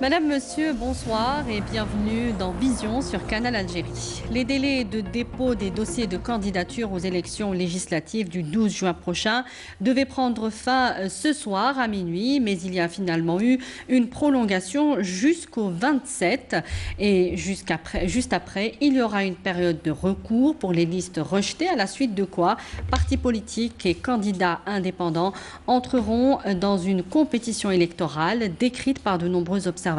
Madame, Monsieur, bonsoir et bienvenue dans Vision sur Canal Algérie. Les délais de dépôt des dossiers de candidature aux élections législatives du 12 juin prochain devaient prendre fin ce soir à minuit, mais il y a finalement eu une prolongation jusqu'au 27 et juste après, il y aura une période de recours pour les listes rejetées, à la suite de quoi partis politiques et candidats indépendants entreront dans une compétition électorale décrite par de nombreux observateurs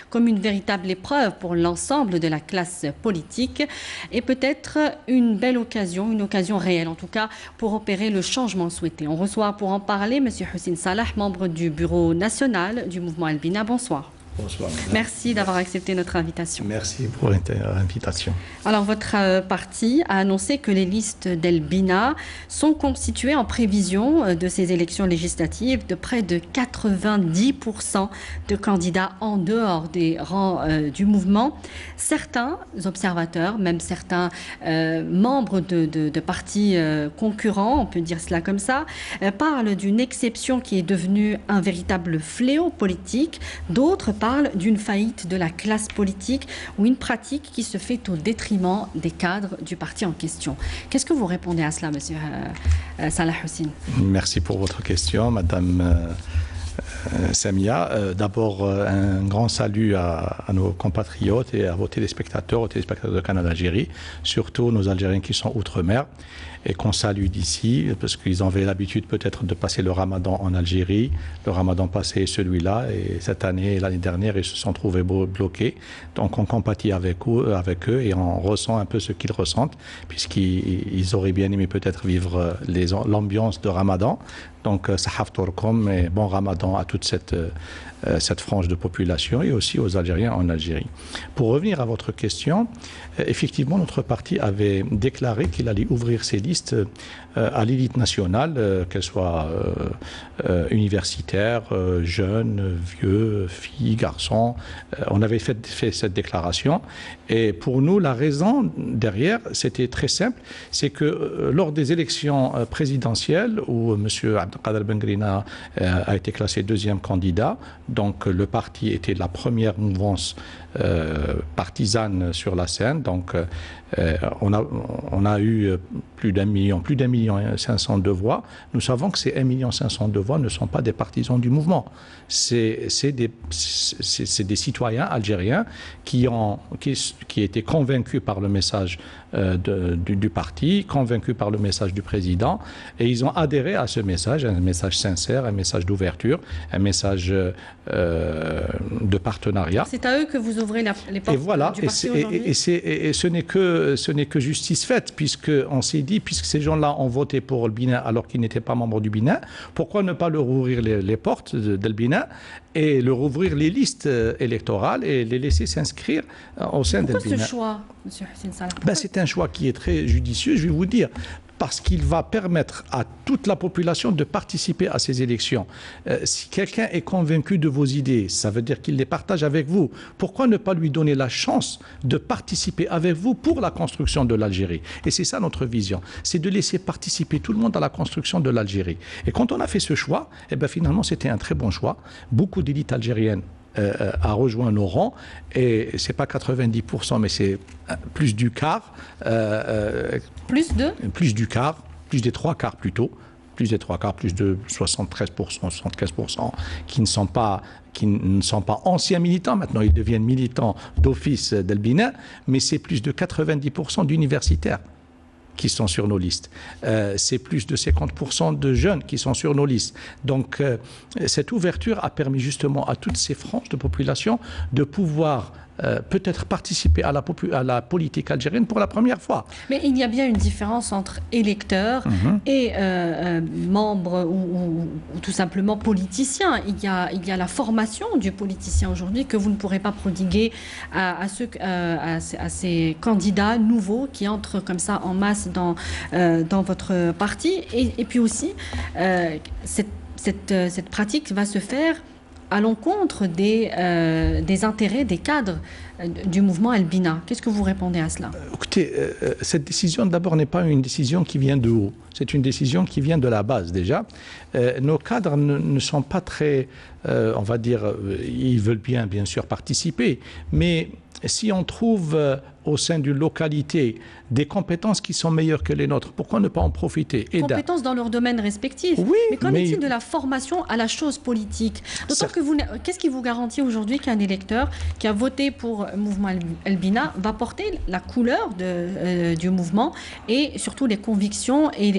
comme une véritable épreuve pour l'ensemble de la classe politique et peut-être une belle occasion, une occasion réelle en tout cas pour opérer le changement souhaité. On reçoit pour en parler M. Hussein Salah, membre du bureau national du mouvement El Bina. Bonsoir. Bonsoir. Merci d'avoir accepté notre invitation. Merci pour l'invitation. Alors, votre parti a annoncé que les listes d'El Bina sont constituées en prévision de ces élections législatives de près de 90% de candidats en dehors des rangs du mouvement. Certains observateurs, même certains membres de partis concurrents, on peut dire cela comme ça, parlent d'une exception qui est devenue un véritable fléau politique. D'autres parlent d'une faillite de la classe politique ou une pratique qui se fait au détriment des cadres du parti en question. Qu'est-ce que vous répondez à cela, Monsieur Salah Hussein? Merci pour votre question, Madame Samia. D'abord, un grand salut à nos compatriotes et à vos téléspectateurs de Canal Algérie, surtout nos Algériens qui sont outre-mer et qu'on salue d'ici, parce qu'ils avaient l'habitude peut-être de passer le ramadan en Algérie. Le ramadan passé est celui-là, et cette année et l'année dernière, ils se sont trouvés bloqués. Donc on compatit avec eux et on ressent un peu ce qu'ils ressentent, puisqu'ils auraient bien aimé peut-être vivre l'ambiance de ramadan. Donc, sahaf tourkom et bon ramadan à toute cette frange de population et aussi aux Algériens en Algérie. Pour revenir à votre question, effectivement, notre parti avait déclaré qu'il allait ouvrir ses listes à l'élite nationale, qu'elle soit universitaire, jeunes, vieux, filles, garçons. On avait fait cette déclaration. Et pour nous, la raison derrière, c'était très simple. C'est que lors des élections présidentielles, où M. Abdelkader Bengrina a été classé deuxième candidat, donc le parti était la première mouvance partisane sur la scène. Donc on a eu plus d'un million 500 de voix. Nous savons que ces 1,5 million de voix ne sont pas des partisans du mouvement. C'est des citoyens algériens qui étaient convaincus par le message du parti, convaincus par le message du président, et ils ont adhéré à ce message, un message sincère, un message d'ouverture, un message de partenariat. C'est à eux que vous ouvrez les portes. Et voilà, du parti aujourd'hui. et ce n'est que justice faite, puisqu'on s'est dit, puisque ces gens-là ont voté pour le Bina alors qu'ils n'étaient pas membres du Bina, pourquoi ne pas leur ouvrir les portes d'El Bina et leur ouvrir les listes électorales et les laisser s'inscrire au sein d'El Bina. Pourquoi ce choix, M. Hussein Salah? C'est un choix qui est très judicieux, je vais vous dire. Parce qu'il va permettre à toute la population de participer à ces élections. Si quelqu'un est convaincu de vos idées, ça veut dire qu'il les partage avec vous. Pourquoi ne pas lui donner la chance de participer avec vous pour la construction de l'Algérie? Et c'est ça notre vision, c'est de laisser participer tout le monde à la construction de l'Algérie. Et quand on a fait ce choix, finalement c'était un très bon choix. Beaucoup d'élites algériennes a rejoint nos rangs, et c'est pas 90%, mais c'est plus du quart. Plus du quart, plus des trois quarts plutôt. Plus des trois quarts, plus de 73%, 75% qui ne sont pas anciens militants. Maintenant, ils deviennent militants d'office d'El Bina, mais c'est plus de 90% d'universitaires qui sont sur nos listes. C'est plus de 50% de jeunes qui sont sur nos listes. Donc, cette ouverture a permis justement à toutes ces franges de population de pouvoir peut-être participer à la politique algérienne pour la première fois. Mais il y a bien une différence entre électeurs et membres ou tout simplement politiciens. Il y a la formation du politicien aujourd'hui que vous ne pourrez pas prodiguer à ces candidats nouveaux qui entrent comme ça en masse dans votre parti. Et puis aussi, cette pratique va se faire à l'encontre des intérêts des cadres du mouvement El-Bina. Qu'est-ce que vous répondez à cela? Écoutez, cette décision d'abord n'est pas une décision qui vient de haut, c'est une décision qui vient de la base déjà. Nos cadres ne sont pas très, on va dire, ils veulent bien sûr participer, mais si on trouve au sein d'une localité des compétences qui sont meilleures que les nôtres, pourquoi ne pas en profiter? Compétences dans leur domaine respectif. Oui, mais qu'en est-il de la formation à la chose politique? D'autant que qu'est-ce qui vous garantit aujourd'hui qu'un électeur qui a voté pour le mouvement El-Bina va porter la couleur du mouvement et surtout les convictions et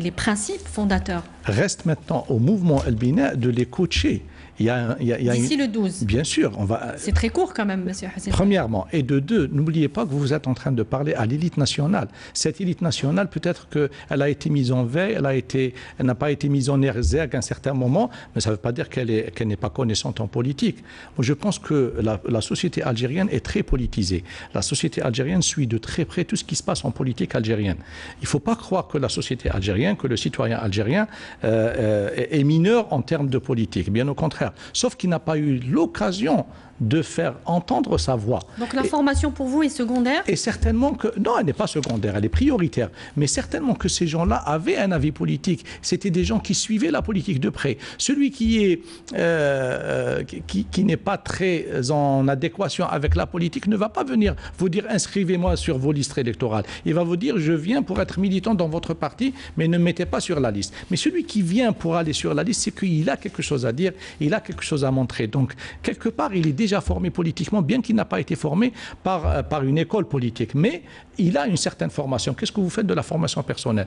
les principes fondateurs? Reste maintenant au mouvement El-Bina de les coacher. D'ici le 12. Bien sûr. C'est très court quand même, monsieur Hassan. Premièrement. Et de deux, n'oubliez pas que vous êtes en train de parler à l'élite nationale. Cette élite nationale, peut-être qu'elle a été mise en veille, elle n'a pas été mise en exergue à un certain moment, mais ça ne veut pas dire qu'elle n'est pas connaissante en politique. Moi, je pense que la société algérienne est très politisée. La société algérienne suit de très près tout ce qui se passe en politique algérienne. Il ne faut pas croire que la société algérienne, que le citoyen algérien est mineur en termes de politique. Bien au contraire. Sauf qu'il n'a pas eu l'occasion de faire entendre sa voix. Donc la formation pour vous est secondaire? Et certainement que... Non, elle n'est pas secondaire, elle est prioritaire. Mais certainement que ces gens-là avaient un avis politique. C'était des gens qui suivaient la politique de près. Celui qui n'est pas très en adéquation avec la politique ne va pas venir vous dire « inscrivez-moi sur vos listes électorales ». Il va vous dire « je viens pour être militant dans votre parti, mais ne me mettez pas sur la liste ». Mais celui qui vient pour aller sur la liste, c'est qu'il a quelque chose à dire, il a quelque chose à montrer. Donc, quelque part, il est déjà formé politiquement, bien qu'il n'a pas été formé par une école politique. Mais il a une certaine formation. Qu'est-ce que vous faites de la formation personnelle?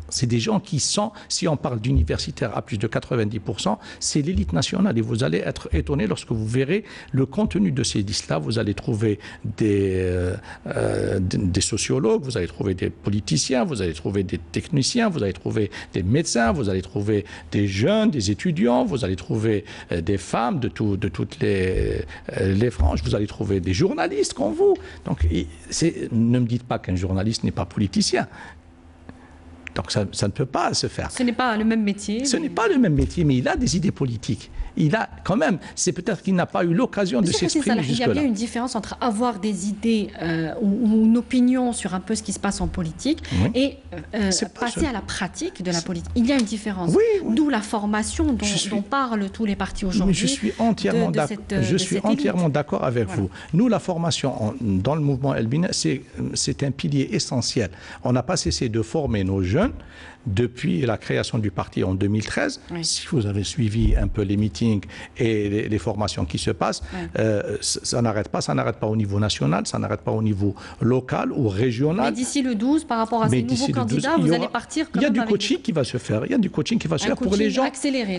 C'est des gens qui sont, si on parle d'universitaires à plus de 90%, c'est l'élite nationale. Et vous allez être étonné lorsque vous verrez le contenu de ces listes-là. Vous allez trouver des sociologues, vous allez trouver des politiciens, vous allez trouver des techniciens, vous allez trouver des médecins, vous allez trouver des jeunes, des étudiants, vous allez trouver des femmes de toutes les franges, vous allez trouver des journalistes comme vous. Donc, ne me dites pas qu'un journaliste n'est pas politicien. Donc ça ne peut pas se faire. Ce n'est pas le même métier. Ce n'est pas le même métier, mais il a des idées politiques. Il a quand même, c'est peut-être qu'il n'a pas eu l'occasion de s'exprimer jusque-là. Il y a bien une différence entre avoir des idées ou une opinion sur un peu ce qui se passe en politique et passer à la pratique de la politique. Il y a une différence. Oui. D'où la formation dont parlent tous les partis aujourd'hui. Je suis entièrement d'accord avec vous. Nous, la formation dans le mouvement El-Bina, c'est un pilier essentiel. On n'a pas cessé de former nos jeunes depuis la création du parti en 2013. Oui. Si vous avez suivi un peu les meetings et les formations qui se passent, ça n'arrête pas au niveau national, ça n'arrête pas au niveau local ou régional. Mais d'ici le 12, par rapport à ces nouveaux candidats, vous allez partir... Il y a du coaching qui va se faire. Il y a du coaching qui va se faire pour les gens... accéléré.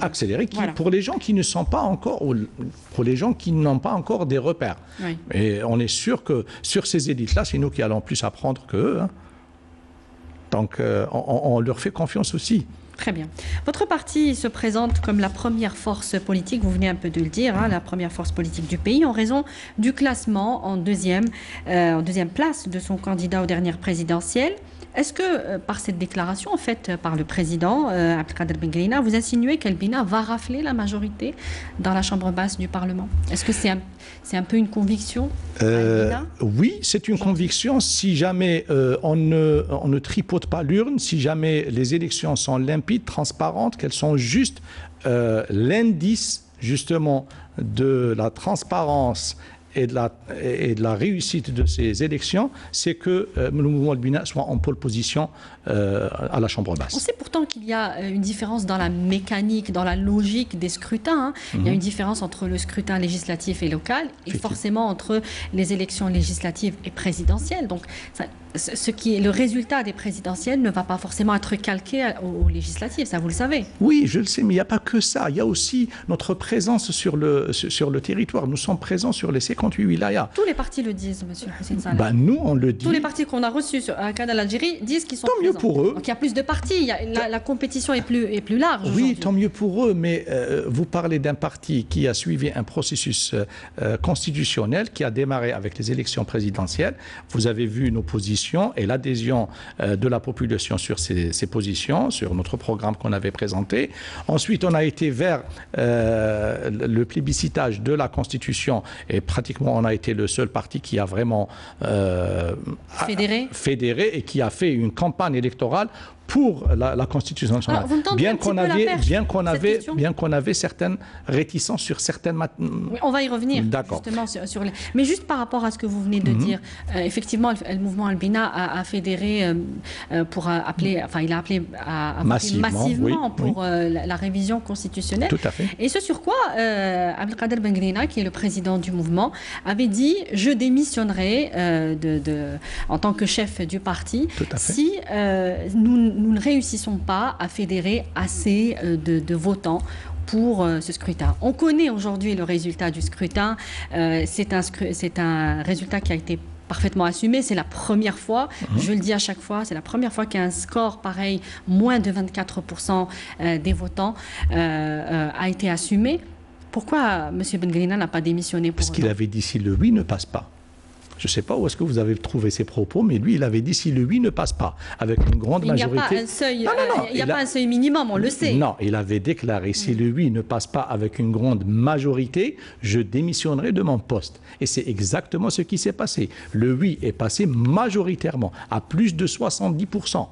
Voilà. Pour les gens qui ne sont pas encore... Pour les gens qui n'ont pas encore des repères. Oui. Et on est sûr que sur ces élites-là, c'est nous qui allons plus apprendre qu'eux. Donc, on leur fait confiance aussi. Très bien. Votre parti se présente comme la première force politique, vous venez un peu de le dire, la première force politique du pays, en raison du classement en deuxième place de son candidat aux dernières présidentielles. Est-ce que, par cette déclaration faite par le président Abdelkader Bengrina, vous insinuez qu'El-Bina va rafler la majorité dans la chambre basse du Parlement? Est-ce que c'est un peu une conviction? Oui, c'est une conviction. Si jamais on ne tripote pas l'urne, si jamais les élections sont limpides, transparentes, qu'elles sont justes, l'indice justement de la transparence et de la réussite de ces élections, c'est que le mouvement El-Bina soit en pole position à la chambre basse. On sait pourtant qu'il y a une différence dans la mécanique, dans la logique des scrutins. Il y a une différence entre le scrutin législatif et local et forcément entre les élections législatives et présidentielles. Donc, ce qui est le résultat des présidentielles ne va pas forcément être calqué aux législatives, ça vous le savez. Oui, je le sais, mais il n'y a pas que ça. Il y a aussi notre présence sur le territoire. Nous sommes présents sur les 58 wilayas. Tous les partis le disent, monsieur Hussein Saleh. Nous, on le dit. Tous les partis qu'on a reçus à Canal Algérie disent qu'ils sont présents. Tant mieux pour eux. Donc il y a plus de partis, la compétition est plus large. Oui, tant mieux pour eux, mais vous parlez d'un parti qui a suivi un processus constitutionnel qui a démarré avec les élections présidentielles. Vous avez vu une opposition positions et l'adhésion de la population sur ces positions, sur notre programme qu'on avait présenté. Ensuite, on a été vers le plébiscitage de la Constitution et pratiquement on a été le seul parti qui a vraiment fédéré et qui a fait une campagne électorale pour la Constitution nationale. Alors, bien qu'on avait certaines réticences sur certaines... Oui, on va y revenir, justement, sur les... Mais juste par rapport à ce que vous venez de dire, effectivement, le mouvement Al-Bina a fédéré pour appeler... Enfin, il a appelé à massivement pour la révision constitutionnelle. Tout à fait. Et ce sur quoi Abdelkader Bengrina, qui est le président du mouvement, avait dit « Je démissionnerai en tant que chef du parti si nous ne réussissons pas à fédérer assez de votants pour ce scrutin. » On connaît aujourd'hui le résultat du scrutin. C'est un résultat qui a été parfaitement assumé. C'est la première fois, je le dis à chaque fois, c'est la première fois qu'il y a un score pareil, moins de 24% des votants a été assumé. Pourquoi M. Bengrina n'a pas démissionné? Parce qu'il avait dit si le oui ne passe pas. Je ne sais pas où est-ce que vous avez trouvé ces propos, mais lui, il avait dit si le oui ne passe pas, avec une grande majorité... Il n'y a pas un seuil minimum, on le sait. Non, il avait déclaré si le oui ne passe pas avec une grande majorité, je démissionnerai de mon poste. Et c'est exactement ce qui s'est passé. Le oui est passé majoritairement, à plus de 70%.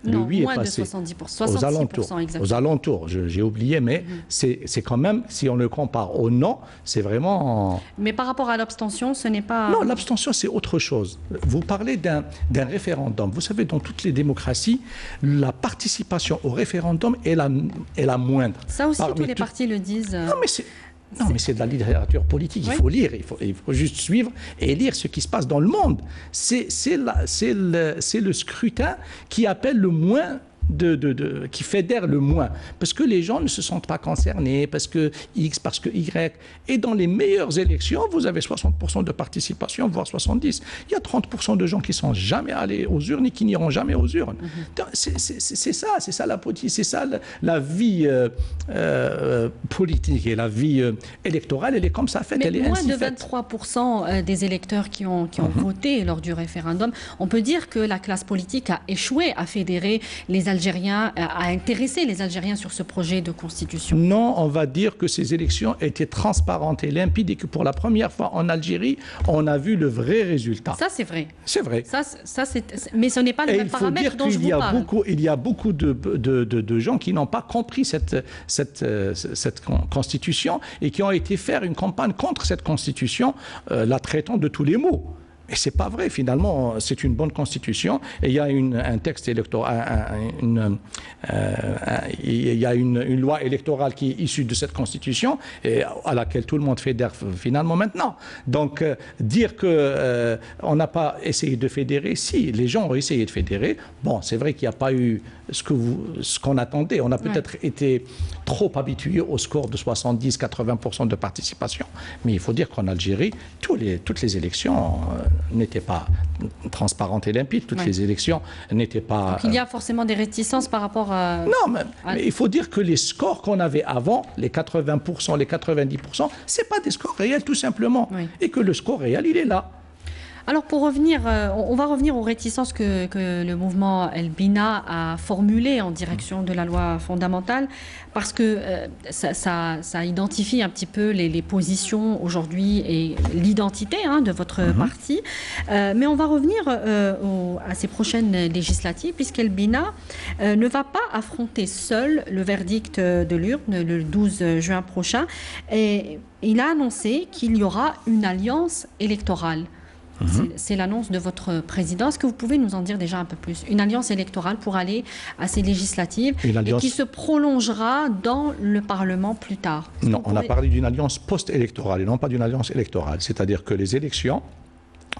Le oui est passé de 70%, aux alentours, j'ai oublié, mais c'est quand même, si on le compare au non, c'est vraiment... Mais par rapport à l'abstention, ce n'est pas... Non, l'abstention, c'est autre chose. Vous parlez d'un référendum. Vous savez, dans toutes les démocraties, la participation au référendum est la moindre. Ça aussi, tous les partis le disent. Non, mais c'est de la littérature politique. Il faut lire, il faut juste suivre et lire ce qui se passe dans le monde. C'est le scrutin qui appelle le moins qui fédère le moins. Parce que les gens ne se sentent pas concernés, parce que X, parce que Y. Et dans les meilleures élections, vous avez 60% de participation, voire 70%. Il y a 30% de gens qui ne sont jamais allés aux urnes et qui n'iront jamais aux urnes. C'est ça la politique, c'est ça la vie politique et la vie électorale, elle est comme ça faite. Mais elle est moins ainsi de faite. 23% des électeurs qui ont voté lors du référendum, on peut dire que la classe politique a échoué à fédérer les Algériens, à intéresser les Algériens sur ce projet de constitution. Non, on va dire que ces élections étaient transparentes et limpides et que pour la première fois en Algérie, on a vu le vrai résultat. Ça, c'est vrai. C'est vrai. Mais ce n'est pas le même paramètre dont je vous parle. Il y a beaucoup de gens qui n'ont pas compris cette constitution et qui ont été faire une campagne contre cette constitution, la traitant de tous les maux. Et ce n'est pas vrai, finalement, c'est une bonne constitution. Et il y a un texte électoral, il y a une loi électorale qui est issue de cette constitution et à laquelle tout le monde fédère finalement maintenant. Donc, dire qu'on n'a pas essayé de fédérer, si, les gens ont essayé de fédérer. Bon, c'est vrai qu'il n'y a pas eu ce qu'on attendait. On a peut-être été trop habitué au score de 70-80% de participation. Mais il faut dire qu'en Algérie, toutes les élections n'étaient pas transparentes et limpides. Toutes les élections n'étaient pas... Donc il y a forcément des réticences par rapport à... Non, mais il faut dire que les scores qu'on avait avant, les 80%, les 90%, ce n'est pas des scores réels tout simplement. Oui. Et que le score réel, il est là. Alors pour revenir, on va revenir aux réticences que le mouvement El-Bina a formulées en direction de la loi fondamentale, parce que ça identifie un petit peu les positions aujourd'hui et l'identité de votre parti. Mais on va revenir à ces prochaines législatives, puisqu'El-Bina ne va pas affronter seul le verdict de l'urne le 12 juin prochain. Et il a annoncé qu'il y aura une alliance électorale. C'est l'annonce de votre président. Est-ce que vous pouvez nous en dire déjà un peu plus? Une alliance électorale pour aller à ces législatives et qui se prolongera dans le Parlement plus tard. Non, on a parlé d'une alliance post-électorale et non pas d'une alliance électorale. C'est-à-dire que les élections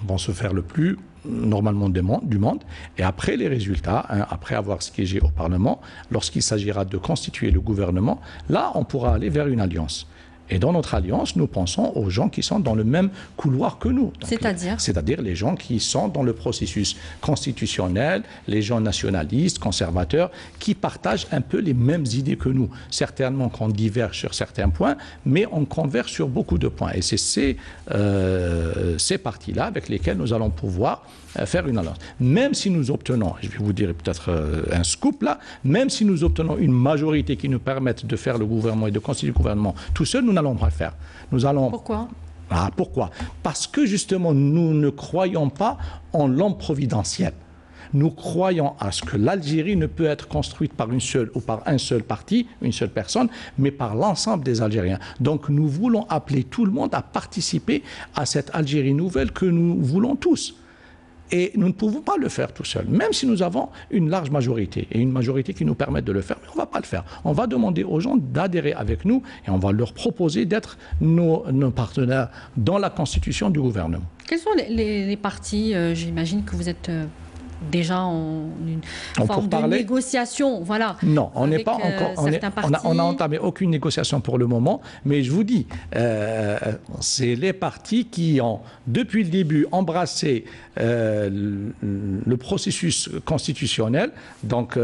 vont se faire le plus normalement du monde et après les résultats, après avoir siégé au Parlement, lorsqu'il s'agira de constituer le gouvernement, là on pourra aller vers une alliance. Et dans notre alliance, nous pensons aux gens qui sont dans le même couloir que nous. C'est-à-dire les gens qui sont dans le processus constitutionnel, les gens nationalistes, conservateurs, qui partagent un peu les mêmes idées que nous. Certainement qu'on diverge sur certains points, mais on converge sur beaucoup de points. Et c'est ces partis-là avec lesquels nous allons pouvoir faire une alliance. Même si nous obtenons, je vais vous dire peut-être un scoop là, même si nous obtenons une majorité qui nous permette de faire le gouvernement et de constituer le gouvernement tout seul, nous n'allons pas le faire. Pourquoi ? Pourquoi ? Parce que justement, nous ne croyons pas en l'homme providentiel. Nous croyons à ce que l'Algérie ne peut être construite par une seule ou par un seul parti, une seule personne, mais par l'ensemble des Algériens. Donc nous voulons appeler tout le monde à participer à cette Algérie nouvelle que nous voulons tous. Et nous ne pouvons pas le faire tout seul, même si nous avons une large majorité, et une majorité qui nous permet de le faire, mais on ne va pas le faire. On va demander aux gens d'adhérer avec nous, et on va leur proposer d'être nos partenaires dans la constitution du gouvernement. Quels sont les partis, j'imagine que vous êtes déjà en une forme de négociation, voilà. Non, on n'est pas encore. On a entamé aucune négociation pour le moment, mais je vous dis, c'est les partis qui ont depuis le début embrassé le processus constitutionnel, donc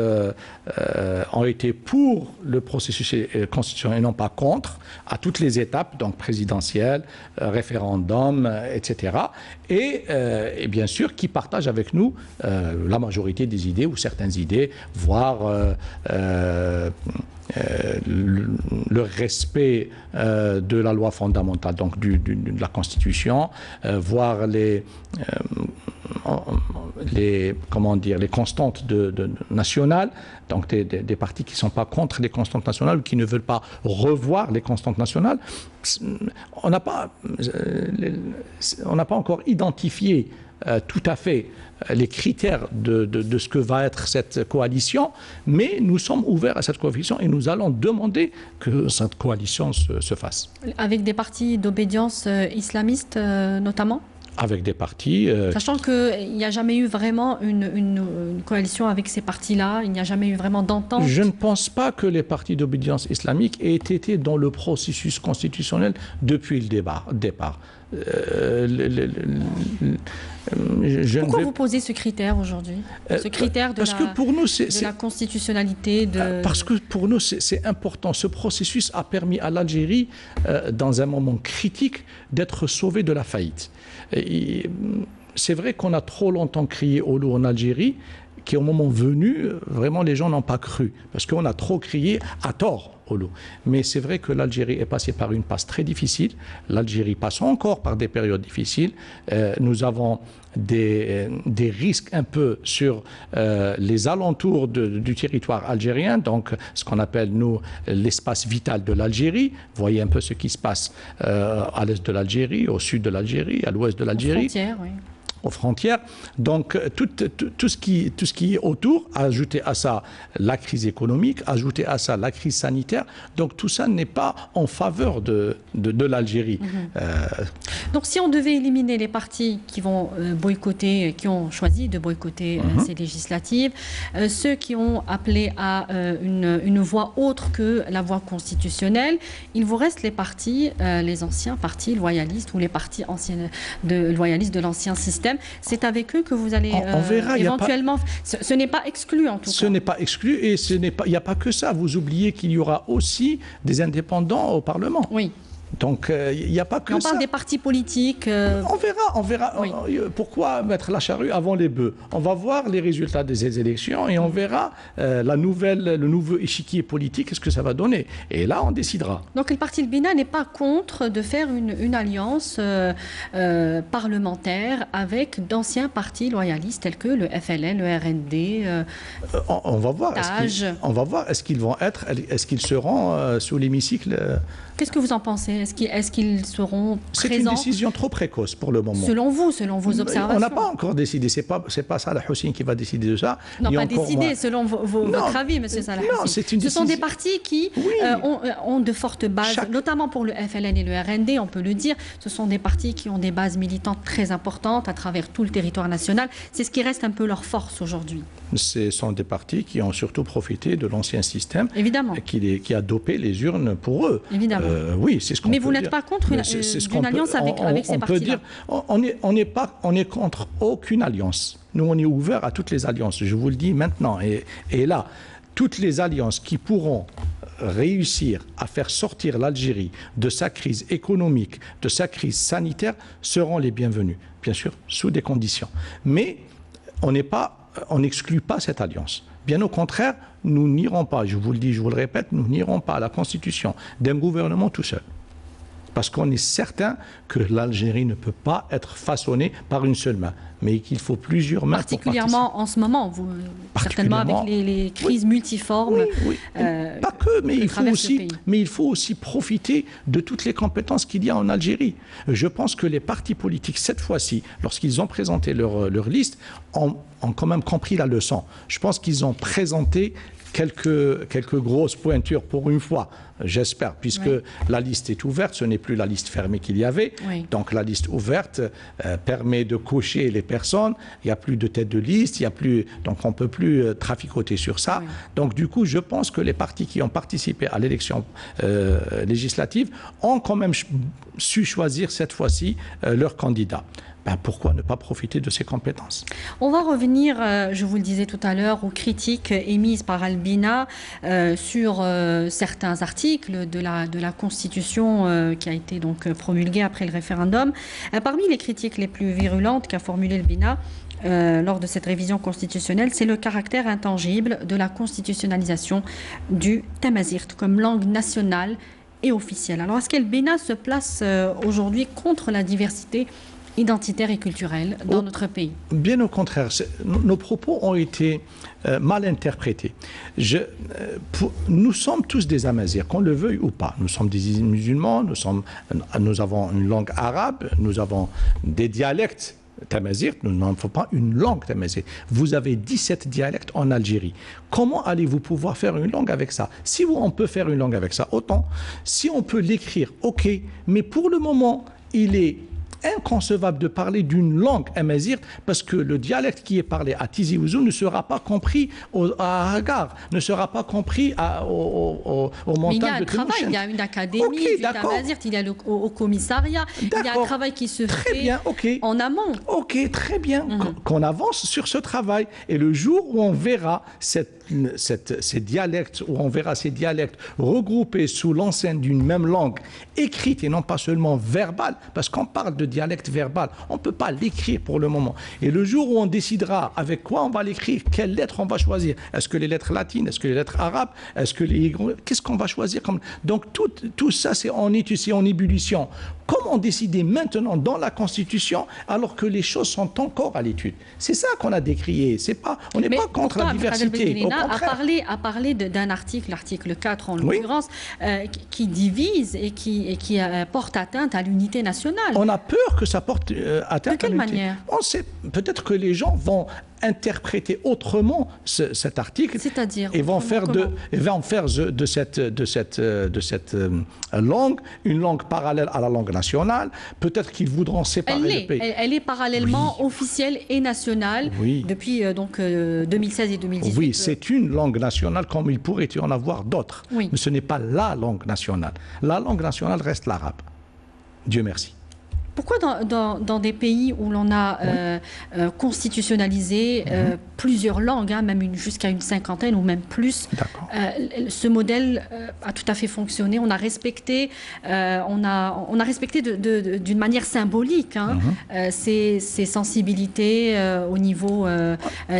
ont été pour le processus constitutionnel et non pas contre, à toutes les étapes, donc présidentielle, référendum, etc. Et bien sûr, qui partagent avec nous la majorité des idées ou certaines idées, voire le respect de la loi fondamentale, donc de la Constitution, voire les constantes nationales, donc des partis qui ne sont pas contre les constantes nationales ou qui ne veulent pas revoir les constantes nationales. On n'a pas encore identifié tout à fait les critères de ce que va être cette coalition, mais nous sommes ouverts à cette coalition et nous allons demander que cette coalition se fasse. Avec des partis d'obédience islamiste notamment ? Avec des partis... Sachant qu'il n'y a jamais eu vraiment une coalition avec ces partis-là, il n'y a jamais eu vraiment d'entente. Je ne pense pas que les partis d'obédience islamique aient été dans le processus constitutionnel depuis le départ. Pourquoi vous posez ce critère aujourd'hui ? Ce critère de la constitutionnalité Parce que pour nous, c'est important. Ce processus a permis à l'Algérie, dans un moment critique, d'être sauvée de la faillite. C'est vrai qu'on a trop longtemps crié au loup en Algérie, qui au moment venu, vraiment les gens n'ont pas cru, parce qu'on a trop crié à tort au loup. Mais c'est vrai que l'Algérie est passée par une passe très difficile, l'Algérie passe encore par des périodes difficiles, nous avons des risques un peu sur les alentours du territoire algérien, donc ce qu'on appelle nous l'espace vital de l'Algérie. Vous voyez un peu ce qui se passe à l'est de l'Algérie, au sud de l'Algérie, à l'ouest de l'Algérie. Aux frontières. Donc tout ce qui est autour, ajouter à ça la crise économique, ajouter à ça la crise sanitaire, donc tout ça n'est pas en faveur de l'Algérie. Donc si on devait éliminer les partis qui vont boycotter, qui ont choisi de boycotter ces législatives, ceux qui ont appelé à une voie autre que la voie constitutionnelle, il vous reste les partis, les anciens partis loyalistes ou les partis loyalistes de l'ancien système. C'est avec eux que vous allez on verra, éventuellement... Ce n'est pas exclu en tout cas. Ce n'est pas exclu et il n'y a pas que ça. Vous oubliez qu'il y aura aussi des indépendants au Parlement. Oui. Donc, il n'y a pas que ça. On parle des partis politiques. On verra. Oui. Pourquoi mettre la charrue avant les bœufs? On va voir les résultats des élections et on verra le nouveau échiquier politique, qu'est-ce que ça va donner. Et là, on décidera. Donc, le parti Bina n'est pas contre de faire une alliance parlementaire avec d'anciens partis loyalistes tels que le FLN, le RND, on va voir. TAJ. On va voir. Est-ce qu'ils seront sous l'hémicycle? Qu'est-ce que vous en pensez? Est-ce qu'ils seront présents? C'est une décision trop précoce pour le moment. Selon vous, selon vos observations? On n'a pas encore décidé. C'est pas Salah Hussein qui va décider de ça. Non, pas décider, selon votre avis, M. Salah Hussein. Ce sont des partis qui ont de fortes bases, notamment pour le FLN et le RND, on peut le dire. Ce sont des partis qui ont des bases militantes très importantes à travers tout le territoire national. C'est ce qui reste un peu leur force aujourd'hui. Ce sont des partis qui ont surtout profité de l'ancien système. Évidemment. Qui a dopé les urnes pour eux. Évidemment. Oui, c'est ce qu'on Mais vous n'êtes pas contre une alliance avec ces partis-là? On est contre aucune alliance. Nous, on est ouvert à toutes les alliances. Je vous le dis maintenant. Et là, toutes les alliances qui pourront réussir à faire sortir l'Algérie de sa crise économique, de sa crise sanitaire, seront les bienvenues. Bien sûr, sous des conditions. Mais on n'exclut pas cette alliance. Bien au contraire, nous n'irons pas, je vous le dis, je vous le répète, nous n'irons pas à la constitution d'un gouvernement tout seul. Parce qu'on est certain que l'Algérie ne peut pas être façonnée par une seule main, mais qu'il faut plusieurs mains. Particulièrement en ce moment, certainement avec les crises multiformes. Oui. Pas que, mais il faut aussi profiter de toutes les compétences qu'il y a en Algérie. Je pense que les partis politiques, cette fois-ci, lorsqu'ils ont présenté leur liste, ont quand même compris la leçon. Je pense qu'ils ont présenté quelques grosses pointures pour une fois, j'espère, puisque la liste est ouverte, ce n'est plus la liste fermée qu'il y avait. Oui. Donc la liste ouverte permet de cocher les personnes, il n'y a plus de tête de liste, donc on ne peut plus traficoter sur ça. Oui. Donc du coup, je pense que les partis qui ont participé à l'élection législative ont quand même su choisir cette fois-ci leur candidat. Pourquoi ne pas profiter de ces compétences? On va revenir, je vous le disais tout à l'heure, aux critiques émises par Al-Bina sur certains articles de la Constitution qui a été donc promulguée après le référendum. Parmi les critiques les plus virulentes qu'a formulées Al-Bina lors de cette révision constitutionnelle, c'est le caractère intangible de la constitutionnalisation du tamazight comme langue nationale et officielle. Alors, est-ce qu'Al-Bina se place aujourd'hui contre la diversité identitaire et culturelle dans notre pays? Bien au contraire, nos propos ont été mal interprétés. Nous sommes tous des Amazirs, qu'on le veuille ou pas. Nous sommes des musulmans, nous avons une langue arabe, nous avons des dialectes tamazight, nous n'en faut pas une langue tamazight. Vous avez 17 dialectes en Algérie. Comment allez-vous pouvoir faire une langue avec ça? Si on peut faire une langue avec ça, autant. Si on peut l'écrire, ok. Mais pour le moment, il est inconcevable de parler d'une langue amazirt parce que le dialecte qui est parlé à Tizi Ouzou ne sera pas compris à Hagar, ne sera pas compris au montagne de Temouchent. Mais il y a un travail, il y a une académie du tamazirt, il y a au commissariat, il y a un travail qui se fait en amont. Ok, très bien, qu'on avance sur ce travail. Et le jour où on verra ces dialectes, où on verra ces dialectes regroupés sous l'enceinte d'une même langue écrite et non pas seulement verbale, parce qu'on parle de dialecte verbal, on ne peut pas l'écrire pour le moment. Et le jour où on décidera avec quoi on va l'écrire, quelles lettres on va choisir, est-ce que les lettres latines, est-ce que les lettres arabes, est-ce que qu'est-ce qu'on va choisir comme... Donc tout ça c'est en étude, c'est en ébullition. Comment décider maintenant dans la Constitution alors que les choses sont encore à l'étude? C'est ça qu'on a décrié. On n'est pas contre la diversité. A parlé d'un article, l'article 4 en l'occurrence, qui divise et qui porte atteinte à l'unité nationale. On a peur que ça porte atteinte. De quelle manière? On sait peut-être que les gens vont interpréter autrement cet article, c'est-à-dire et vont faire de cette langue une langue parallèle à la langue nationale. Peut-être qu'ils voudront séparer le pays. Elle est parallèlement officielle et nationale depuis 2016 et 2018. Oui, c'est une langue nationale comme il pourrait y en avoir d'autres. Mais ce n'est pas la langue nationale. La langue nationale reste l'arabe. Dieu merci. Pourquoi dans des pays où l'on a constitutionnalisé plusieurs langues, même jusqu'à une cinquantaine ou même plus, ce modèle a tout à fait fonctionné. On a respecté, d'une manière symbolique ces sensibilités au niveau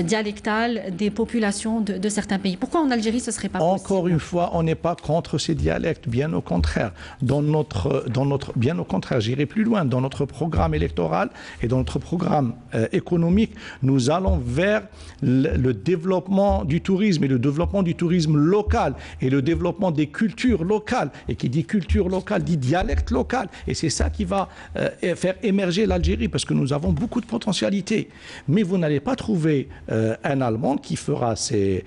dialectal des populations de certains pays. Pourquoi en Algérie ce serait pas possible? Encore une fois, on n'est pas contre ces dialectes, bien au contraire. Bien au contraire, j'irai plus loin. Dans notre programme électoral et dans notre programme économique, nous allons vers le développement du tourisme et le développement du tourisme local et le développement des cultures locales. Et qui dit culture locale dit dialecte local. Et c'est ça qui va faire émerger l'Algérie parce que nous avons beaucoup de potentialités. Mais vous n'allez pas trouver un Allemand qui fera ces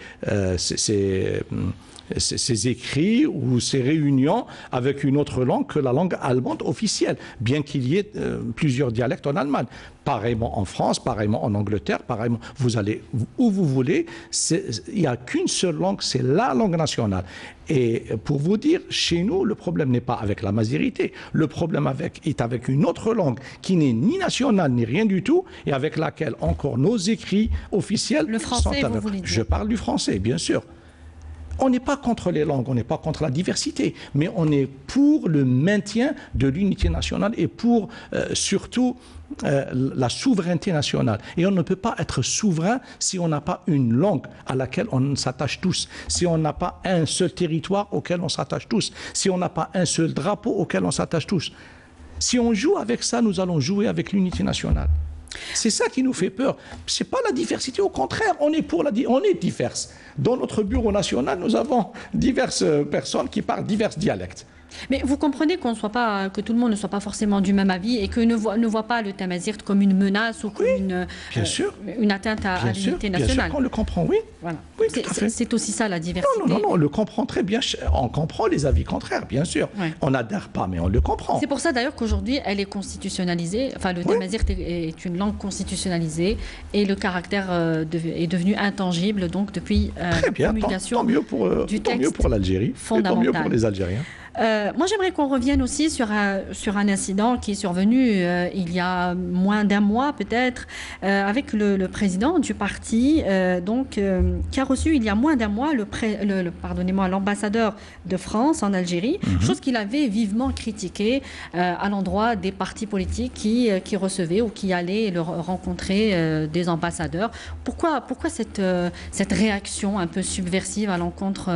écrits ou ces réunions avec une autre langue que la langue allemande officielle, bien qu'il y ait enseigner plusieurs dialectes en Allemagne. Pareillement en France, pareillement en Angleterre, pareillement, vous allez où vous voulez. Il n'y a qu'une seule langue, c'est la langue nationale. Et pour vous dire, chez nous, le problème n'est pas avec la majorité. Le problème est avec une autre langue qui n'est ni nationale ni rien du tout et avec laquelle encore nos écrits officiels le français, sont vous voulez dire. Je parle du français, bien sûr. On n'est pas contre les langues, on n'est pas contre la diversité, mais on est pour le maintien de l'unité nationale et pour surtout la souveraineté nationale. Et on ne peut pas être souverain si on n'a pas une langue à laquelle on s'attache tous, si on n'a pas un seul territoire auquel on s'attache tous, si on n'a pas un seul drapeau auquel on s'attache tous. Si on joue avec ça, nous allons jouer avec l'unité nationale. C'est ça qui nous fait peur. Ce n'est pas la diversité, au contraire, on est diverses. Dans notre bureau national, nous avons diverses personnes qui parlent divers dialectes. Mais vous comprenez que tout le monde ne soit pas forcément du même avis et que ne voit pas le Tamazight comme une menace ou comme une atteinte à l'unité nationale. Bien sûr qu'on le comprend, oui. Voilà. Oui, c'est aussi ça la diversité. Non, on le comprend très bien. On comprend les avis contraires, bien sûr. Oui. On n'adhère pas, mais on le comprend. C'est pour ça d'ailleurs qu'aujourd'hui, elle est constitutionnalisée. Enfin, le Tamazight est une langue constitutionnalisée et le caractère est devenu intangible donc depuis la promulgation tant mieux pour l'Algérie et tant mieux pour les Algériens. Moi, j'aimerais qu'on revienne aussi sur un incident qui est survenu il y a moins d'un mois peut-être avec le président du parti qui a reçu il y a moins d'un mois l'ambassadeur de France en Algérie, chose qu'il avait vivement critiquée à l'endroit des partis politiques qui recevaient ou qui allaient rencontrer des ambassadeurs. Pourquoi cette réaction un peu subversive à l'encontre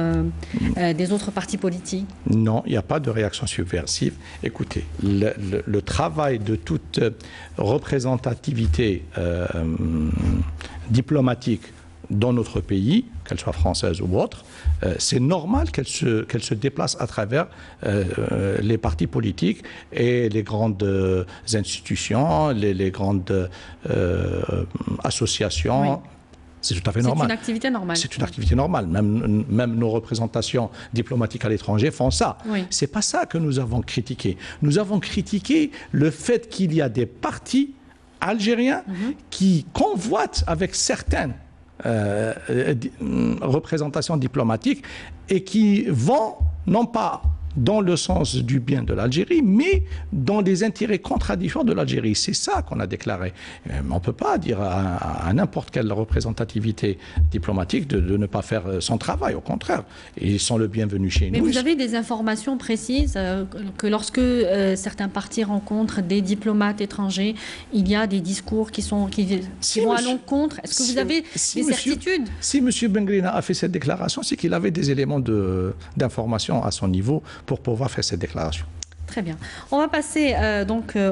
des autres partis politiques? Non, il n'y a pas de réaction subversive. Écoutez, le travail de toute représentativité diplomatique dans notre pays, qu'elle soit française ou autre, c'est normal qu'elle se déplace à travers les partis politiques et les grandes institutions, les grandes associations. Oui. C'est tout à fait normal. C'est une activité normale. C'est une activité normale. Même nos représentations diplomatiques à l'étranger font ça. Oui. Ce n'est pas ça que nous avons critiqué. Nous avons critiqué le fait qu'il y a des partis algériens qui convoitent avec certaines représentations diplomatiques et qui vont non pas dans le sens du bien de l'Algérie, mais dans les intérêts contradictoires de l'Algérie. C'est ça qu'on a déclaré. On ne peut pas dire à n'importe quelle représentativité diplomatique de ne pas faire son travail, au contraire. Ils sont le bienvenu chez nous. Mais vous avez des informations précises que lorsque certains partis rencontrent des diplomates étrangers, il y a des discours qui vont à l'encontre. Est-ce que vous avez des certitudes? Si M. Bengrina a fait cette déclaration, c'est qu'il avait des éléments d'information à son niveau pour pouvoir faire cette déclaration. Très bien. On va passer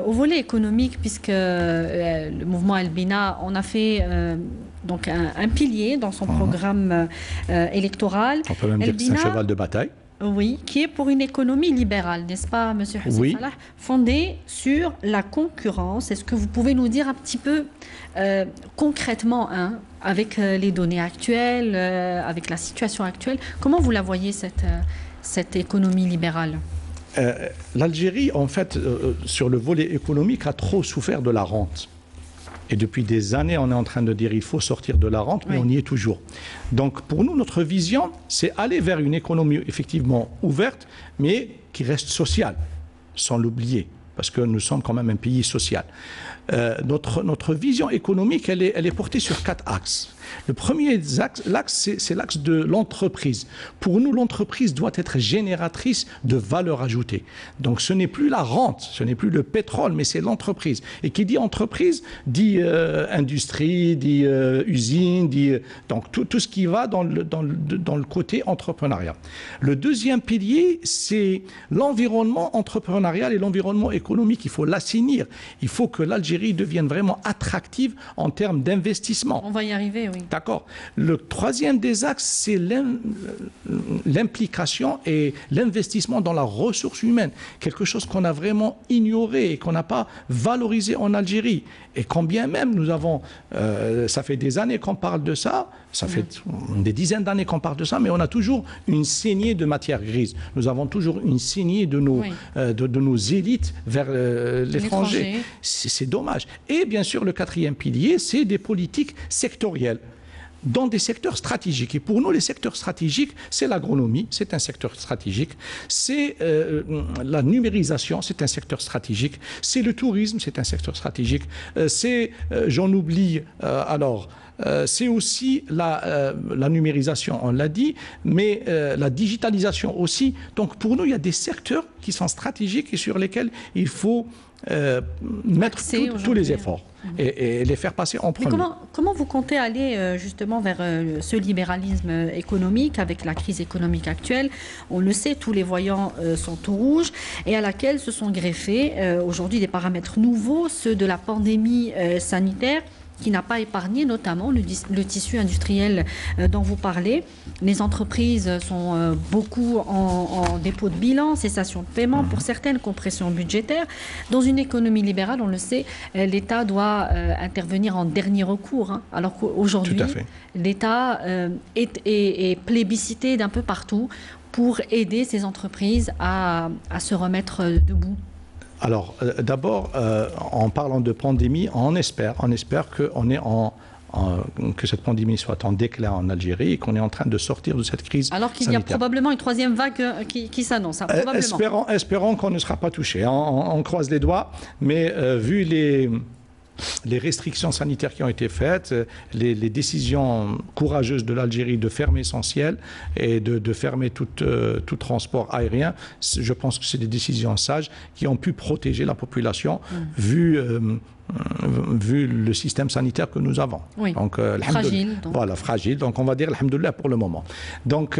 au volet économique, puisque le mouvement El-Bina en a fait un pilier dans son programme électoral. On peut même dire que c'est un cheval de bataille. Oui, qui est pour une économie libérale, n'est-ce pas, M. Hussein Salah, fondée sur la concurrence. Est-ce que vous pouvez nous dire un petit peu concrètement, avec les données actuelles, avec la situation actuelle, comment vous la voyez cette économie libérale? L'Algérie, en fait, sur le volet économique, a trop souffert de la rente. Et depuis des années, on est en train de dire qu'il faut sortir de la rente, mais on y est toujours. Donc, pour nous, notre vision, c'est aller vers une économie effectivement ouverte, mais qui reste sociale, sans l'oublier, parce que nous sommes quand même un pays social. Notre vision économique, elle est portée sur 4 axes. Le premier axe, c'est l'axe de l'entreprise. Pour nous, l'entreprise doit être génératrice de valeur ajoutée. Donc, ce n'est plus la rente, ce n'est plus le pétrole, mais c'est l'entreprise. Et qui dit entreprise, dit industrie, dit usine, dit donc tout ce qui va dans le côté entrepreneuriat. Le deuxième pilier, c'est l'environnement entrepreneurial et l'environnement économique. Il faut l'assainir. Il faut que l'Algérie devienne vraiment attractive en termes d'investissement. On va y arriver, oui. D'accord. Le troisième des axes, c'est l'implication et l'investissement dans la ressource humaine. Quelque chose qu'on a vraiment ignoré et qu'on n'a pas valorisé en Algérie. Et quand bien même nous avons, ça fait des années qu'on parle de ça, Ça fait des dizaines d'années qu'on parle de ça, mais on a toujours une saignée de matière grise. Nous avons toujours une saignée de nos élites vers l'étranger. C'est dommage. Et bien sûr, le quatrième pilier, c'est des politiques sectorielles dans des secteurs stratégiques. Et pour nous, les secteurs stratégiques, c'est l'agronomie, c'est un secteur stratégique, c'est la numérisation, c'est un secteur stratégique, c'est le tourisme, c'est un secteur stratégique, j'en oublie, c'est aussi la numérisation, on l'a dit, mais la digitalisation aussi. Donc pour nous, il y a des secteurs qui sont stratégiques et sur lesquels il faut mettre tous les efforts et les faire passer en premier. Mais comment vous comptez aller justement vers ce libéralisme économique avec la crise économique actuelle? On le sait, tous les voyants sont tout rouges et à laquelle se sont greffés aujourd'hui des paramètres nouveaux, ceux de la pandémie sanitaire, qui n'a pas épargné notamment le tissu industriel dont vous parlez. Les entreprises sont beaucoup en dépôt de bilan, cessation de paiement, pour certaines compressions budgétaires. Dans une économie libérale, on le sait, l'État doit intervenir en dernier recours, hein, alors qu'aujourd'hui, l'État est plébiscité d'un peu partout pour aider ces entreprises à se remettre debout. Alors, d'abord, en parlant de pandémie, on espère que cette pandémie soit en déclin en Algérie et qu'on est en train de sortir de cette crise sanitaire. Alors qu'il y a probablement une troisième vague qui s'annonce. Hein, espérons qu'on ne sera pas touché. On croise les doigts, mais vu les restrictions sanitaires qui ont été faites, les décisions courageuses de l'Algérie de fermer son ciel et de fermer tout transport aérien, je pense que c'est des décisions sages qui ont pu protéger la population vu le système sanitaire que nous avons. Oui. Donc, fragile. Voilà, fragile. Donc on va dire alhamdoulilah pour le moment. Donc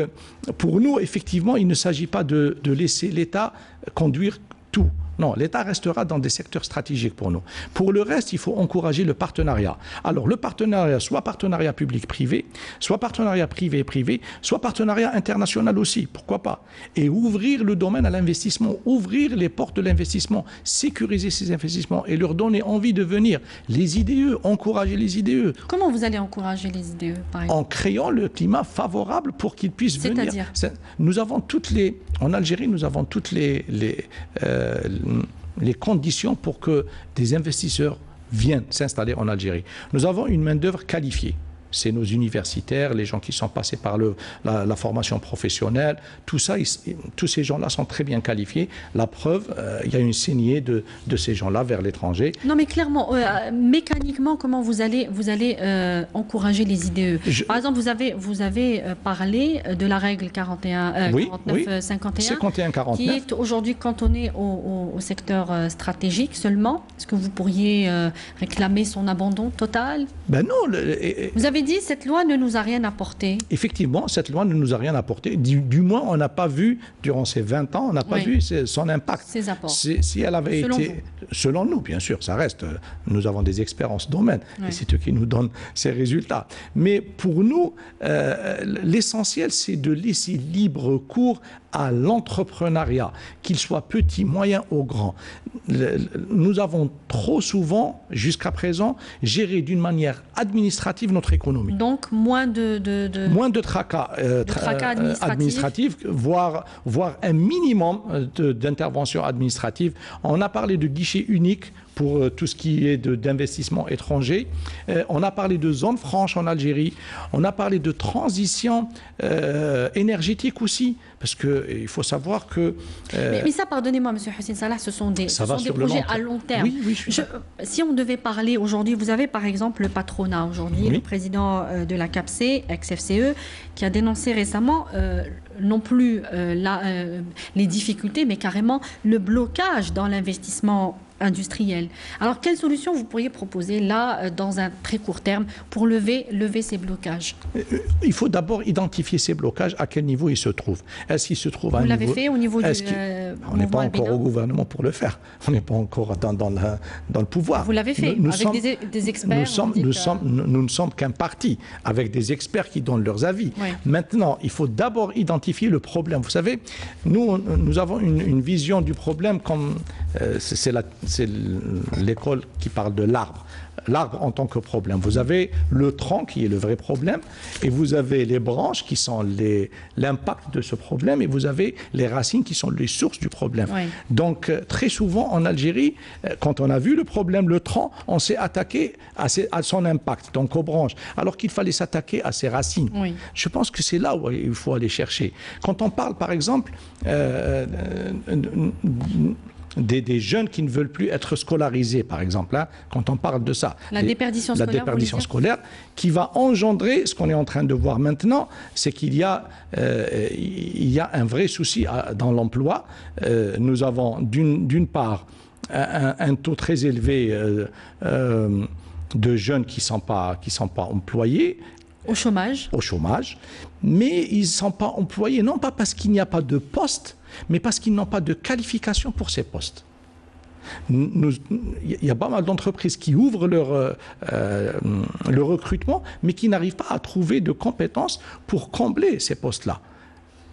pour nous, effectivement, il ne s'agit pas de laisser l'État conduire tout. Non, l'État restera dans des secteurs stratégiques pour nous. Pour le reste, il faut encourager le partenariat. Alors, le partenariat, soit partenariat public-privé, soit partenariat privé-privé, soit partenariat international aussi, pourquoi pas. Et ouvrir le domaine à l'investissement, ouvrir les portes de l'investissement, sécuriser ces investissements et leur donner envie de venir. Les IDE, encourager les IDE. Comment vous allez encourager les IDE, par exemple? En créant le climat favorable pour qu'ils puissent venir. C'est-à-dire? Nous avons en Algérie, nous avons toutes les conditions pour que des investisseurs viennent s'installer en Algérie. Nous avons une main-d'œuvre qualifiée. C'est nos universitaires, les gens qui sont passés par la formation professionnelle. Tout ça, tous ces gens-là sont très bien qualifiés. La preuve, il y a une saignée de ces gens-là vers l'étranger. Non, mais clairement, mécaniquement, comment vous allez encourager les IDE? Par exemple, vous avez parlé de la règle 49-51, qui est aujourd'hui cantonnée au secteur stratégique seulement. Est-ce que vous pourriez réclamer son abandon total? Ben non. Vous avez dit cette loi ne nous a rien apporté. Effectivement, cette loi ne nous a rien apporté. Du moins, on n'a pas vu, durant ces 20 ans, on n'a pas vu son impact. Ses apports. Si elle avait été... Selon nous, bien sûr, ça reste. Nous avons des experts en ce domaine. Et c'est eux qui nous donnent ces résultats. Mais pour nous, l'essentiel, c'est de laisser libre cours à l'entrepreneuriat, qu'il soit petit, moyen ou grand. Nous avons trop souvent, jusqu'à présent, géré d'une manière administrative notre économie. Donc moins de tracas, administratifs, voire un minimum d'intervention administrative. On a parlé de guichet unique pour tout ce qui est d'investissement étranger. On a parlé de zones franches en Algérie. On a parlé de transition énergétique aussi, parce qu'il faut savoir que... Mais ça, pardonnez-moi, M. Hussein Salah, ce sont des projets à long terme. Oui, si on devait parler aujourd'hui, vous avez par exemple le patronat aujourd'hui, le président de la CAPC, ex-FCE, qui a dénoncé récemment non plus les difficultés, mais carrément le blocage dans l'investissement industriel. Alors, quelle solution vous pourriez proposer là, dans un très court terme, pour lever ces blocages? Il faut d'abord identifier ces blocages, à quel niveau ils se trouvent. Est-ce qu'ils se trouvent à un niveau... Vous l'avez fait au niveau du On n'est pas encore au gouvernement pour le faire. On n'est pas encore dans le pouvoir. Vous l'avez fait avec des experts. Nous ne sommes qu'un parti, avec des experts qui donnent leurs avis. Oui. Maintenant, il faut d'abord identifier le problème. Vous savez, nous avons une vision du problème comme... c'est l'école qui parle de l'arbre. L'arbre en tant que problème. Vous avez le tronc qui est le vrai problème et vous avez les branches qui sont l'impact de ce problème et vous avez les racines qui sont les sources du problème. Oui. Donc très souvent en Algérie, quand on a vu le problème, le tronc, on s'est attaqué à son impact, donc aux branches, alors qu'il fallait s'attaquer à ses racines. Oui. Je pense que c'est là où il faut aller chercher. Quand on parle par exemple des jeunes qui ne veulent plus être scolarisés, par exemple, hein, quand on parle de ça. La déperdition scolaire. La déperdition scolaire qui va engendrer, ce qu'on est en train de voir maintenant, c'est qu'il y a un vrai souci dans l'emploi. Nous avons d'une part un taux très élevé de jeunes qui ne sont pas employés. Au chômage. Au chômage. Mais ils ne sont pas employés, non pas parce qu'il n'y a pas de poste, mais parce qu'ils n'ont pas de qualification pour ces postes. Il y a pas mal d'entreprises qui ouvrent le recrutement, mais qui n'arrivent pas à trouver de compétences pour combler ces postes-là.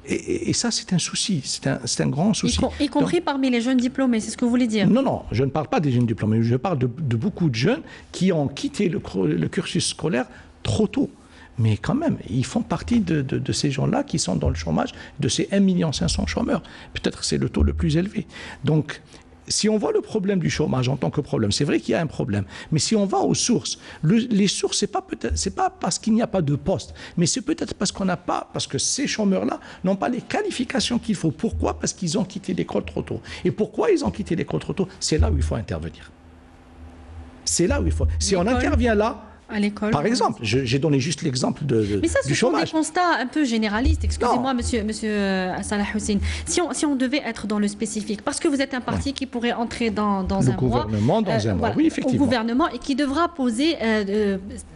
Et ça, c'est un souci, c'est un grand souci. Y compris parmi les jeunes diplômés, c'est ce que vous voulez dire? Non, je ne parle pas des jeunes diplômés, je parle de beaucoup de jeunes qui ont quitté le cursus scolaire trop tôt. Mais quand même, ils font partie de ces gens-là qui sont dans le chômage, de ces 1 500 000 chômeurs. Peut-être que c'est le taux le plus élevé. Donc, si on voit le problème du chômage en tant que problème, c'est vrai qu'il y a un problème. Mais si on va aux sources, les sources, c'est pas parce qu'il n'y a pas de poste, mais c'est peut-être parce que ces chômeurs-là n'ont pas les qualifications qu'il faut. Pourquoi? Parce qu'ils ont quitté l'école trop tôt. Et pourquoi ils ont quitté l'école trop tôt? C'est là où il faut intervenir. C'est là où il faut. Si on intervient là, à l'école. Par exemple, j'ai donné juste l'exemple du chômage. Mais ça, ce sont des constats un peu généralistes. Excusez-moi, monsieur Salah Hussein. Si on devait être dans le spécifique, parce que vous êtes un parti qui pourrait entrer dans un mois. Le gouvernement, dans un mois, oui, effectivement. Au gouvernement et qui devra poser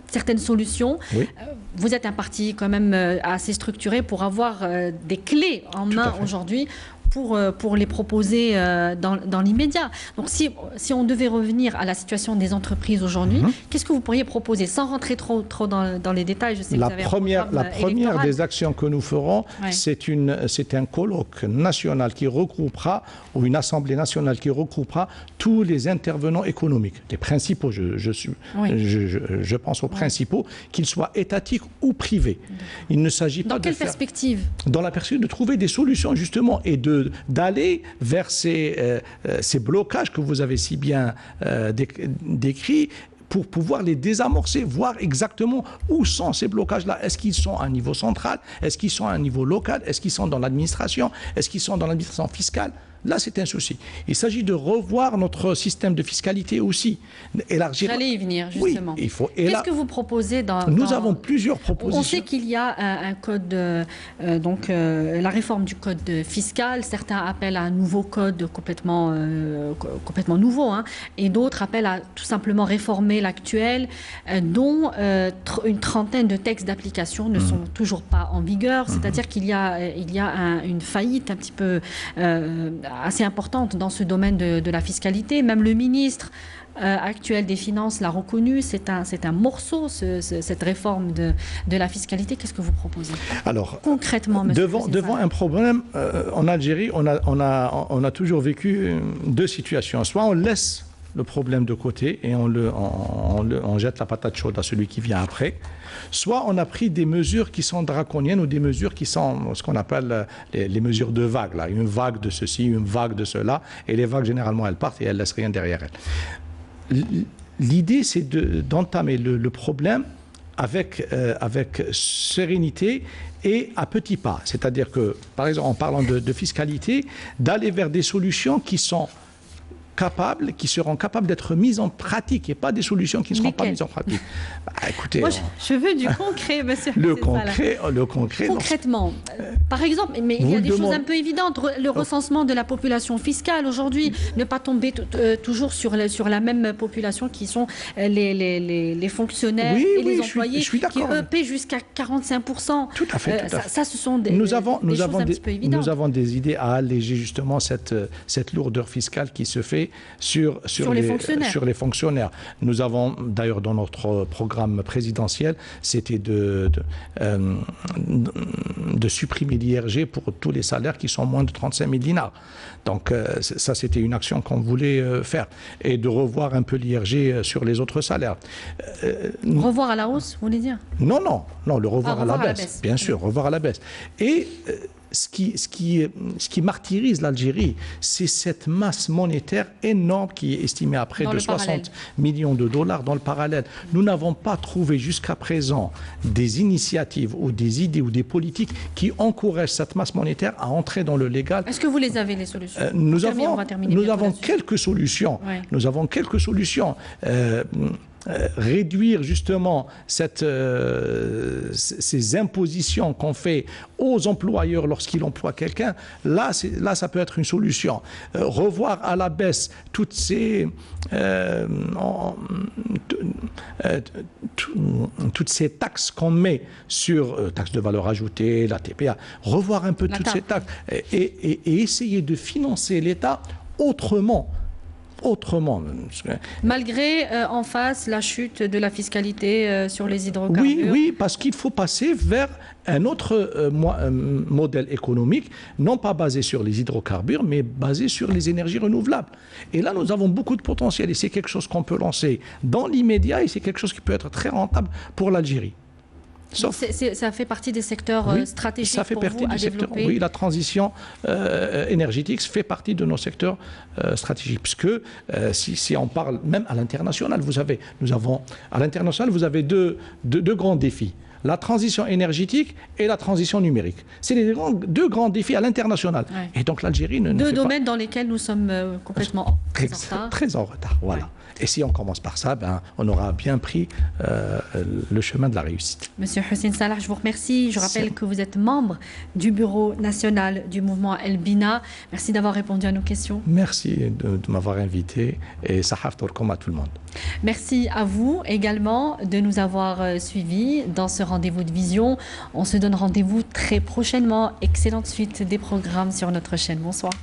certaines solutions. Oui. Vous êtes un parti quand même assez structuré pour avoir des clés en main aujourd'hui. Pour les proposer dans l'immédiat. Donc si on devait revenir à la situation des entreprises aujourd'hui, qu'est-ce que vous pourriez proposer sans rentrer trop dans les détails? Je sais que vous avez la première des actions que nous ferons, c'est un colloque national qui regroupera, ou une assemblée nationale qui regroupera tous les intervenants économiques, les principaux, je pense aux principaux, qu'ils soient étatiques ou privés. Il ne s'agit pas Dans quelle perspective? Dans la perspective de trouver des solutions justement et d'aller vers ces blocages que vous avez si bien décrits pour pouvoir les désamorcer, voir exactement où sont ces blocages-là. Est-ce qu'ils sont à un niveau central? Est-ce qu'ils sont à un niveau local? Est-ce qu'ils sont dans l'administration? Est-ce qu'ils sont dans l'administration fiscale? Là, c'est un souci. Il s'agit de revoir notre système de fiscalité aussi. Élargir. J'allais y venir, justement. Oui, il faut. Qu'est-ce que vous proposez Nous avons plusieurs propositions. On sait qu'il y a un code, la réforme du code fiscal. Certains appellent à un nouveau code complètement nouveau, hein, et d'autres appellent à tout simplement réformer l'actuel, dont une trentaine de textes d'application ne sont toujours pas en vigueur. C'est-à-dire qu'il y a une faillite un petit peu assez importante dans ce domaine de la fiscalité. Même le ministre actuel des Finances l'a reconnu. C'est un morceau, cette réforme de la fiscalité. Qu'est-ce que vous proposez? Alors, concrètement, monsieur devant un problème, en Algérie, on a toujours vécu deux situations. Soit on laisse le problème de côté et on jette la patate chaude à celui qui vient après. Soit on a pris des mesures qui sont draconiennes ou des mesures qui sont ce qu'on appelle les mesures de vague. Là. Une vague de ceci, une vague de cela. Et les vagues, généralement, elles partent et elles ne laissent rien derrière elles. L'idée, c'est d'entamer le problème avec sérénité et à petits pas. C'est-à-dire que, par exemple, en parlant de fiscalité, d'aller vers des solutions qui seront capables d'être mises en pratique et pas des solutions qui ne seront pas mises en pratique. Écoutez, moi, je veux du concret, monsieur. Le concret. Concrètement, par exemple, mais il y a des choses un peu évidentes. Le recensement de la population fiscale aujourd'hui, ne pas tomber toujours sur la même population qui sont les fonctionnaires et les employés qui, eux, paient jusqu'à 45%. Tout à fait. Ça, ce sont des choses un petit peu évidentes. Nous avons des idées à alléger justement cette lourdeur fiscale qui se fait financer sur les fonctionnaires. Nous avons d'ailleurs dans notre programme présidentiel, c'était de supprimer l'IRG pour tous les salaires qui sont moins de 35 000 dinars. Donc ça, c'était une action qu'on voulait faire. Et de revoir un peu l'IRG sur les autres salaires. Revoir à la hausse, vous voulez dire? Non, le revoir à la baisse. Bien sûr, revoir à la baisse. Et ce qui martyrise l'Algérie, c'est cette masse monétaire énorme qui est estimée à près de 60 millions de dollars dans le parallèle. Nous n'avons pas trouvé jusqu'à présent des initiatives ou des idées ou des politiques qui encouragent cette masse monétaire à entrer dans le légal. Est-ce que vous les avez, les solutions? Nous avons quelques solutions. Ouais. Nous avons quelques solutions. Réduire justement ces impositions qu'on fait aux employeurs lorsqu'ils emploient quelqu'un, là, ça peut être une solution. Revoir à la baisse toutes ces taxes qu'on met sur taxes de valeur ajoutée, la TPA, revoir un peu toutes ces taxes et essayer de financer l'État autrement. Malgré en face la chute de la fiscalité sur les hydrocarbures. Oui, parce qu'il faut passer vers un autre modèle économique, non pas basé sur les hydrocarbures, mais basé sur les énergies renouvelables. Et là, nous avons beaucoup de potentiel et c'est quelque chose qu'on peut lancer dans l'immédiat et c'est quelque chose qui peut être très rentable pour l'Algérie. Ça fait partie des secteurs stratégiques pour vous à développer. Oui, la transition énergétique fait partie de nos secteurs stratégiques. Puisque si on parle même à l'international, vous avez deux grands défis. La transition énergétique et la transition numérique. C'est les deux grands défis à l'international. Ouais. Et donc l'Algérie deux domaines dans lesquels nous sommes complètement très en retard. Très en retard, voilà. Ouais. Et si on commence par ça, on aura bien pris le chemin de la réussite. Monsieur Hussein Salah, je vous remercie. Je rappelle que vous êtes membre du bureau national du mouvement El Bina. Merci d'avoir répondu à nos questions. Merci de m'avoir invité et Sahaf Tourkom à tout le monde. Merci à vous également de nous avoir suivis dans ce rendez-vous de vision. On se donne rendez-vous très prochainement. Excellente suite des programmes sur notre chaîne. Bonsoir.